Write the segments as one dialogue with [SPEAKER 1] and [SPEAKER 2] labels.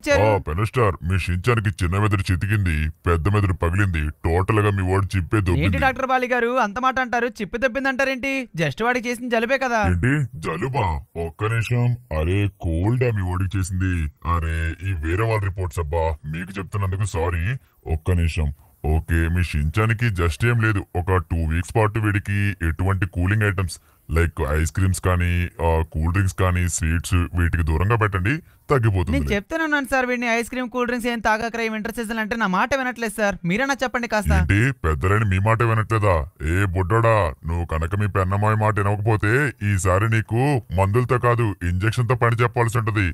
[SPEAKER 1] ఇచ్చారు?
[SPEAKER 2] పెనస్టార్ మీ షించానికి చిన్న మెదడు చితికింది, పెద్ద మెదడు పగిలింది. టోటల్ గా మీ వాడు చిప్పే
[SPEAKER 1] ఏంటి
[SPEAKER 2] దొబ్బింది.
[SPEAKER 1] డాక్టర్ బాలి గారు అంత మాట అంటారు? చిప్పి దొబ్బిందంటారేంటి? జస్ట్ వాడికి చేసిన జలుబే కదా.
[SPEAKER 2] ఏంటి జలుబా? ఒక్క నిమిషం. అరే కోల్డా మీ వాడికి చేసింది. అరే ఈ వేరే వాళ్ళ రిపోర్ట్స్ అబ్బా, మీకు చెప్తున్నందుకు సారీ. ఒక్క నిమిషం. ఓకే, మీ షించానికి జస్ట్ ఏం లేదు, ఒక 2 వీక్స్ పాటు వీడికి ఎటువంటి cooling items like ice creams కానీ కూల్ డ్రింక్స్ కానీ స్వీట్స్ వీటికి దూరంగా పెట్టండి, తగ్గిపోతుంది.
[SPEAKER 1] నేను చెప్తున్నాను సార్, వీడిని ఐస్ క్రీమ్ కూల్ డ్రింక్స్ ఏం తాగకరా ఈ వింటర్ సీజన్ అంటే. నా మాట వినట్లేదు సార్, మీరన్నా చెప్పండి కాస్త.
[SPEAKER 2] ఏంటి పెద్దలని మీ మాట వినట్లేదా? ఏ బుడ్డోడా, నువ్వు కనుక మీ పెన్నమ్మాయి మాట వినకపోతే ఈసారి నీకు మందులతో కాదు ఇంజెక్షన్ తో పని చెప్పాల్సి ఉంటది.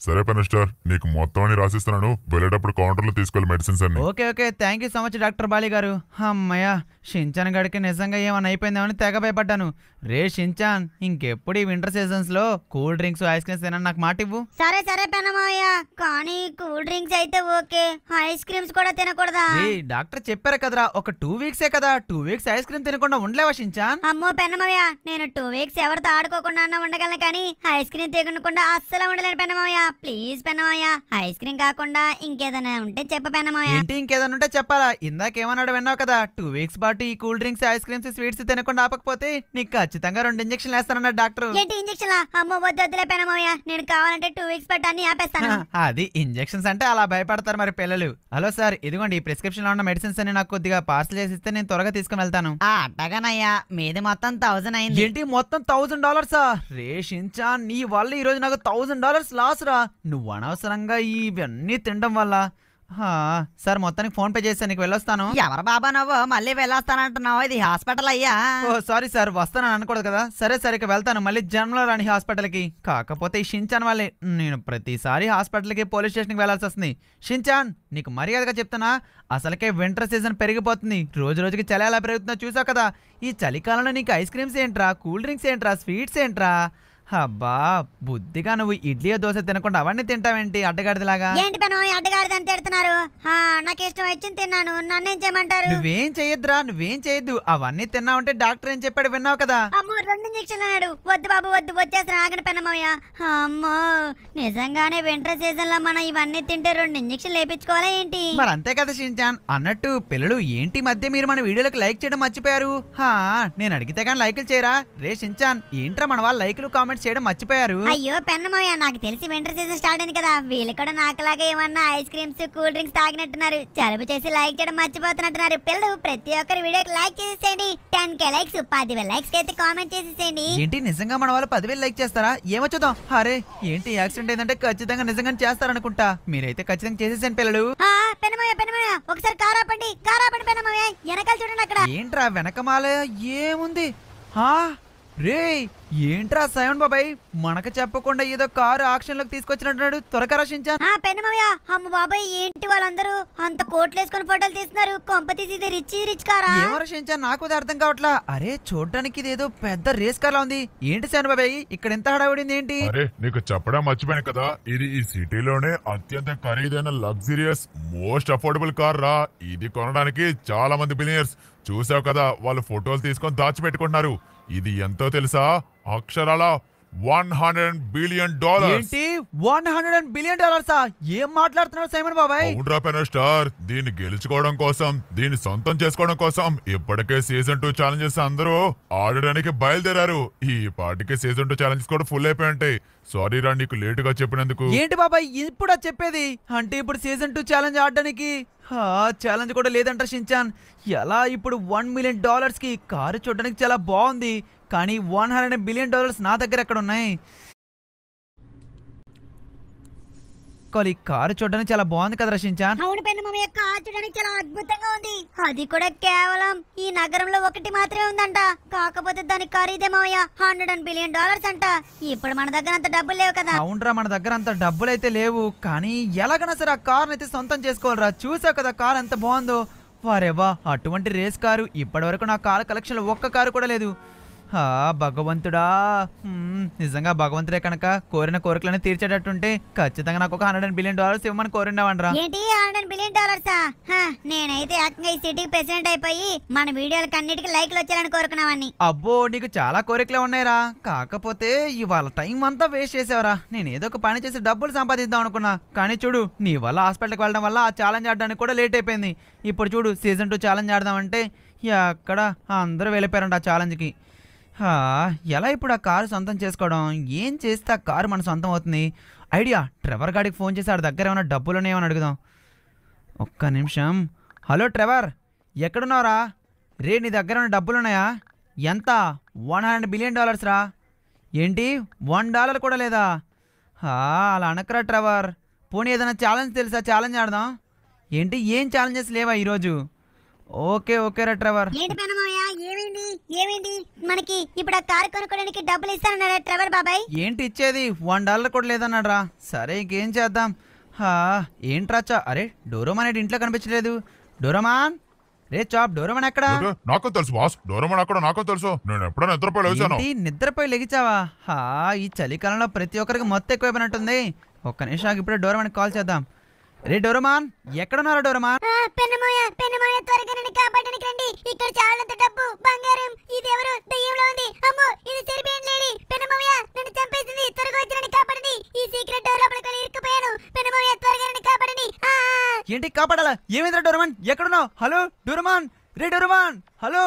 [SPEAKER 2] సరే పెనస్టార్, నీకు మొత్తం అని రాసిస్తున్నాను, వెళ్ళేటప్పుడు కౌంటర్ లో తీసుకోవాలి మెడిసిన్స్ అన్ని.
[SPEAKER 1] Okay okay, thank you so much doctor Bali గారు. అమ్మయ్య, షించాన్ గడికి నిజంగా ఏమన్నా అయిపోయిందేమని తెగ భయపడ్డాను. రే షించాన్, ఇంకెప్పుడు ఈ వింటర్ సీజన్స్ లో కూల్ డ్రింక్స్ ఐస్ క్రీమ్స్ ఏమన్నా నాకు మాట ఇవ్వు.
[SPEAKER 3] సరే సరే పెనమావయ్య, కానీ కూల్ డ్రింక్స్ అయితే ఓకే, ఐస్ క్రీమ్స్ కూడా తినకూడదా?
[SPEAKER 1] డాక్టర్ చెప్పారు కదరా, ఒక 2 వీక్సే కదా, 2 వీక్స్ ఐస్ క్రీమ్ తినకుండా ఉండలేవా షించాన్?
[SPEAKER 3] అమ్మో పెన్నమావయ్య, నేను 2 వీక్స్ ఎవరితో ఆడుకోకుండా ఉండగలను, కానీ ఐస్ క్రీమ్ తినకుండా అస్సలు ఉండలేను పెన్నమావయ్య. ప్లీజ్ పెన్నమావయ్య, ఐస్ క్రీమ్ కాకుండా ఇంకేదైనా ఉంటే చెప్ప పెన్నమావయ్య.
[SPEAKER 1] ఏంటి ఇంకేదైనా ఉంటే చెప్పాలా? ఇందాకేమన్నాడు విన్నావు కదా, 2 వీక్స్ పాటు ఈ cool drinks ice creams sweets తినకుండా ఆపకపోతే నీకు ఖచ్చితంగా 2 ఇంజక్షన్లు వేస్తానన్నాడు డాక్టర్.
[SPEAKER 3] ఏంటి ఇంజక్షన్? అమ్మో వద్దులే పెనమావయ్య, నేను కావాలంటే 2 వీక్స్ పాటు అన్ని ఆపేస్తాను.
[SPEAKER 1] అది ఇంజక్షన్స్ అంటే అలా భయపడతారు మరి పిల్లలు. హలో సార్, ఇదిగోండి ఈ ప్రిస్క్రిప్షన్ లో ఉన్న మెడిసిన్స్ అని నాకు కొద్దిగా పార్సల్ చేసి ఇస్తే నేను త్వరగా తీసుకుని వెళ్తాను.
[SPEAKER 4] అట్టగానయ్యా, మీది మొత్తం 1000 అయింది.
[SPEAKER 1] ఏంటి మొత్తం $1000? రే షించాన్, నీ వల్ల ఈ రోజు నాకు $1000 లాస్ రా. నువ్వు అనవసరంగా ఇవన్నీ తినడం వల్ల. సార్ మొత్తానికి ఫోన్ పే చేస్తాను, నీకు వెళ్ళొస్తాను.
[SPEAKER 4] ఎవరు బాబా నువ్వు మళ్ళీ వెళ్ళొస్తానంటున్నావు? ఇది హాస్పిటల్ అయ్యా.
[SPEAKER 1] ఓ సారీ సార్, వస్తానని అనకూడదు కదా. సరే సరే ఇక వెళ్తాను, మళ్ళీ జన్మలో రాని హాస్పిటల్ కి. కాకపోతే ఈ షించాన్ వాళ్ళే, నేను ప్రతిసారి హాస్పిటల్ కి పోలీస్ స్టేషన్ కి వెళ్లాల్సి వస్తుంది. షించాన్, నీకు మర్యాదగా చెప్తున్నా, అసలుకే వింటర్ సీజన్ పెరిగిపోతుంది, రోజు రోజుకి చలి ఎలా పెరుగుతుందో చూసావు కదా. ఈ చలికాలంలో నీకు ఐస్ క్రీమ్స్ ఏంట్రా, కూల్ డ్రింక్స్ ఏంట్రా, స్వీట్స్ ఏంట్రా? అబ్బా బుద్ధిగా నువ్వు ఇడ్లీ దోశ తినకుండా అవన్నీ తింటావేంటి అడ్డగాడిదిలాగా?
[SPEAKER 3] ఏంటి పెనమావయ్య అడ్డగాడిదని తిడుతున్నారు? నాకు ఇష్టం వచ్చింది తిన్నాను, నన్నేం చేయమంటారు?
[SPEAKER 1] నువ్వేం చెయ్యొద్దురా, నువ్వేం చేయొద్దు. అవన్నీ తిన్నావంటే డాక్టర్ ఏం చెప్పాడు విన్నావు కదా.
[SPEAKER 3] అమ్మో 2 ఇంజక్షన్లు అన్నాడు. వద్దు బాబు వద్దు, వచ్చేస్తాను ఆగండి పెనమావయ్య. అమ్మో నిజంగానే వింటర్ సీజన్ లో మనం ఇవన్నీ తింటే 2 ఇంజక్షన్లు వేయించుకోవాలా ఏంటి?
[SPEAKER 1] మరి అంతే కదా షించాన్. అన్నట్టు పిల్లలు ఏంటి మధ్య మీరు మన వీడియోలకు లైక్ చేయడం మర్చిపోయారు? నేను అడిగితే కానీ లైకులు చేయరా? రే షించాన్, ఏంట్రా మన వాళ్ళు లైకులు కామెంట్స్ చేయడం మర్చిపోయారు?
[SPEAKER 3] అయ్యో పెన్నమావయ్య, నాకు తెలిసి వింటర్ సీజన్ స్టార్ట్ అయింది కదా, వీళ్ళు కూడా నాకులాగా ఏమన్నా ఐస్ క్రీమ్స్ కూల్ డ్రింక్స్ తాగినట్టున్నారు, జలుబు చేసి లైక్ చేయడం మర్చిపోతున్నట్టున్నారు. పిల్లలు ప్రతి ఒక్కరి వీడియోకి లైక్ చేసేయండి. 10K లైక్స్, 10,000 లైక్స్ అయితే కామెంట్ చేసేసేయండి.
[SPEAKER 1] ఏంటి నిజంగా మన వాళ్ళు 10,000 లైక్ చేస్తారా? ఏమో చూద్దాం. అరే ఏంటి యాక్సిడెంట్ అయిందంటే ఖచ్చితంగా నిజంగా చేస్తారనుకుంటా. మీరైతే ఖచ్చితంగా చేసేసాను పిల్లలు.
[SPEAKER 3] పెనమావయ్య ఒకసారి కారాపండి పెనమావయ్య, వెనకాల చూడండి అక్కడ.
[SPEAKER 1] ఏంట్రా వెనకమాల ఏముంది? రే ఏంట్రా సైమన్ బాబాయ్, మనకు చెప్పకుండా ఏదో కారు ఆక్షన్ లోకి తీసుకొచ్చినట్టున్నాడు. త్వరగా రక్షించా.
[SPEAKER 3] పెనమావయ్య, అమ్మ బాబాయ్ ఏంటి వాళ్ళందరూ అంత కోట్లు వేసుకుని ఫోటోలు తీస్తున్నారు? కొంప తీసి ఇది రిచ్ కారా?
[SPEAKER 1] ఏమో రక్షించా, నాకు అర్థం కావట్లా. అరే చూడడానికి ఇదేదో పెద్ద రేస్ కార్ లా ఉంది. ఏంటి సైమన్ బాబాయ్ ఇక్కడ ఎంత హడావిడింది ఏంటి?
[SPEAKER 2] అరే నీకు చెప్పడం మర్చిపోయాను కదా, ఇది ఈ సిటీలోనే అత్యంత ఖరీదైన లగ్జరియస్ మోస్ట్ అఫోర్డబుల్ కార్ రా. ఇది కొనడానికి చాలా మంది బిలియనర్స్ చూసావు కదా, వాళ్ళు ఫోటోలు తీసుకొని దాచిపెట్టుకుంటున్నారు. ఇది ఎంతో తెలుసా? అక్షరాల $100 బిలియన్.
[SPEAKER 1] ఏంటి $100 బిలియన్? ఏం మాట్లాడుతున్నాడు సైమన్ బాబాయ్?
[SPEAKER 2] అవునరా పెనస్టార్, దీన్ని గెలుచుకోవడం కోసం, దీన్ని సొంతం చేసుకోవడం కోసం ఇప్పటికే సీజన్ 2 ఛాలెంజెస్ అందరూ ఆడడానికి బయలుదేరారు. ఈ పాటికి సీజన్ 2 ఛాలెంజెస్ కూడా ఫుల్ అయిపోయి ఉంటాయి. సారీ రా నీకు లేట్ గా చెప్పినందుకు.
[SPEAKER 1] ఏంటి బాబాయ్ ఇప్పుడా చెప్పేది? అంటే ఇప్పుడు సీజన్ 2 ఛాలెంజ్ ఆడడానికి ఛాలెంజ్ కూడా లేదంట షించాన్. ఎలా ఇప్పుడు $1 మిలియన్ కి కారు చూడడానికి చాలా బాగుంది, కానీ $100 బిలియన్ నా దగ్గర ఎక్కడ ఉన్నాయి? ఈ కారు చూడడానికి చాలా బాగుంది కదా రషించాన్.
[SPEAKER 3] అవును పెన్నమామయ్య, కారు చూడడానికి చాలా అద్భుతంగా ఉంది. అది కూడా కేవలం ఈ నగరంలో ఒకటి మాత్రమే ఉందంట. కాకపోతే దాని ఖరీదే మావయ్య $100 బిలియన్ అంట. ఇప్పుడు మన దగ్గర అంత డబ్బులు లేవు కదా.
[SPEAKER 1] అవునరా, మన దగ్గర అంత డబ్బులు అయితే లేవు, కానీ ఎలాగైనా సరే ఆ కార్ అయితే సొంతం చేసుకోవాలరా. చూసావు కదా కార్ ఎంత బాగుందో. వారేవా, అటువంటి రేస్ కారు ఇప్పటి వరకు నా కార్ కలెక్షన్ లో ఒక్క కారు కూడా లేదు. భగవంతుడా, నిజంగా భగవంతుడే కనుక కోరిన కోరికలను తీర్చేటట్టుంటే ఖచ్చితంగా నాకు ఒక $100 బిలియన్ ఇవ్వమని కోరిండావనరా.
[SPEAKER 3] ఏంటి $100 బిలియన్? నేనైతే ఏకంగా ఈ సిటీకి ప్రెసిడెంట్ అయిపోయి మన వీడియోలకు అన్నిటికీ లైక్లు వచ్చాలని కోరుకున్నావని.
[SPEAKER 1] అబ్బో, నీకు చాలా కోరికలే ఉన్నాయిరా. కాకపోతే ఇవాళ టైం అంతా వేస్ట్ చేసావురా. నేను ఏదో ఒక పని చేసి డబ్బులు సంపాదిద్దాం అనుకున్నా, కానీ చూడు నీ వల్ల హాస్పిటల్కి వెళ్ళడం వల్ల ఆ ఛాలెంజ్ ఆడడానికి కూడా లేట్ అయిపోయింది. ఇప్పుడు చూడు సీజన్ 2 ఛాలెంజ్ ఆడదామంటే అక్కడ అందరూ వెళ్ళిపోయారంట ఆ ఛాలెంజ్కి. ఎలా ఇప్పుడు ఆ కారు సొంతం చేసుకోవడం? ఏం చేస్తే ఆ కారు మన సొంతం అవుతుంది? ఐడియా, ట్రెవర్ గాడికి ఫోన్ చేసి ఆడి దగ్గర ఏమైనా డబ్బులు ఉన్నాయేమని అడుగుదాం. ఒక్క నిమిషం. హలో ట్రెవర్, ఎక్కడున్నావురా? నీ దగ్గర ఉన్న డబ్బులు ఉన్నాయా? ఎంత? $100 బిలియన్ రా. ఏంటి, $1 కూడా లేదా? అలా అనకరా ట్రెవర్. పోనీ ఏదైనా ఛాలెంజ్ తెలుసా? ఛాలెంజ్ ఆడదాం. ఏంటి, ఏం ఛాలెంజెస్ లేవా ఈరోజు? ఓకే రా ట్రెవర్.
[SPEAKER 3] ఏంటి పెనమాయ, ఏమైంది? మనకి ఇప్పుడు ఆ కారు కొనుక్కోడానికి డబ్బులు ఇస్తానన్నారా ట్రెవర్ బాబాయ్?
[SPEAKER 1] ఏంటి ఇచ్చేది? $1 కూడా లేదన్నాడు రా. సరే ఇంకేం చేద్దాం. ఏంట్రాచా? అరే డోరోమాన్ ఏంటి ఇంట్లో కనిపించలేదు? డోరోమాన్, డోరోమాన్ ఎక్కడా?
[SPEAKER 2] నాకు తెలుసు బాస్, డోరేమాన్ అక్కడ నాకు తెలుసు. నేను ఎప్పుడైనా నిద్రపోయి లేచాను.
[SPEAKER 1] నిద్రపోయి లెగిచావా? ఈ చలికాలంలో ప్రతి ఒక్కరికి మొత్తం ఎక్కువైపోయినట్టుంది. ఒక్క నిమిషం, ఇప్పుడే డోరోమాన్ కాల్ చేద్దాం. డోరోమాన్, ఎక్కడున్నారా డోరోమాన్?
[SPEAKER 3] పెనమాయ త్వరగా నన్ను కాపాడడానికి రండి. ఇక్కడ చాలంత డబ్బు, బంగారం. ఇది ఎవరు? దయ్యంలో ఉంది. అమ్మో, ఇది సెర్బియన్ లేడీ. పెనమాయ నన్ను చంపేసింది. త్వరగా వచ్చి నన్ను కాపాడండి. ఈ సీక్రెట్ డోర్ లోపలికి వెళ్ళి ఇరుక్కుపోయాను. పెనమాయ త్వరగా నన్ను కాపాడండి.
[SPEAKER 1] ఏంటి కాపాడాలా? ఏమైందిరా డోరోమాన్? ఎక్కడున్నావు? Hello Doraemon, Doraemon, hello.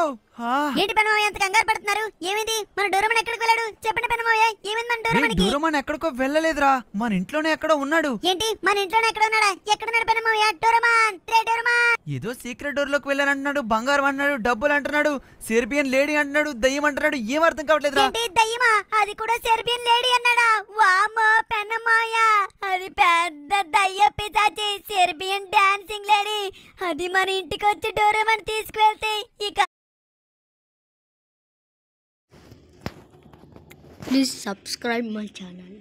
[SPEAKER 3] ఏంటి పెనమాయ అంత కంగారు పడుతున్నారు? ఏమైంది? మన డోరోమాన్ ఎక్కడికి వెళ్ళాడు? చెప్పండి పెనమాయ, ఏమైంది మన డోరోమాన్కి?
[SPEAKER 1] డోరోమాన్ ఎక్కడికో వెళ్ళలేదురా, మన ఇంట్లోనే ఎక్కడో ఉన్నాడు.
[SPEAKER 3] ఏంటి, మన ఇంట్లోనే ఎక్కడ ఉన్నాడా? ఎక్కడున్నాడు పెనమాయ? డోరోమాన్.
[SPEAKER 1] ఏదో సీక్రెట్ డోర్ లోకి వెళ్ళానంటున్నాడు, బంగారం అంటున్నాడు, డబ్బులు అంటున్నాడు, సెర్బియన్ లేడీ అంటున్నాడు, దయ్యం అంటున్నాడు. ఏం అర్థం కావట్లేదురా.
[SPEAKER 3] దయ్యమా? అది కూడా సెర్బియన్ లేడీ అన్నాడా? వామ్మో పెనమాయ, అది పెద్ద దయ్య పిశాచి, సెర్బియన్ డాన్సింగ్ లేడీ. అది మన ఇంటికి వచ్చి డోరోమాన్ తీసుకువెళ్తే ఇక.
[SPEAKER 5] Please subscribe my channel.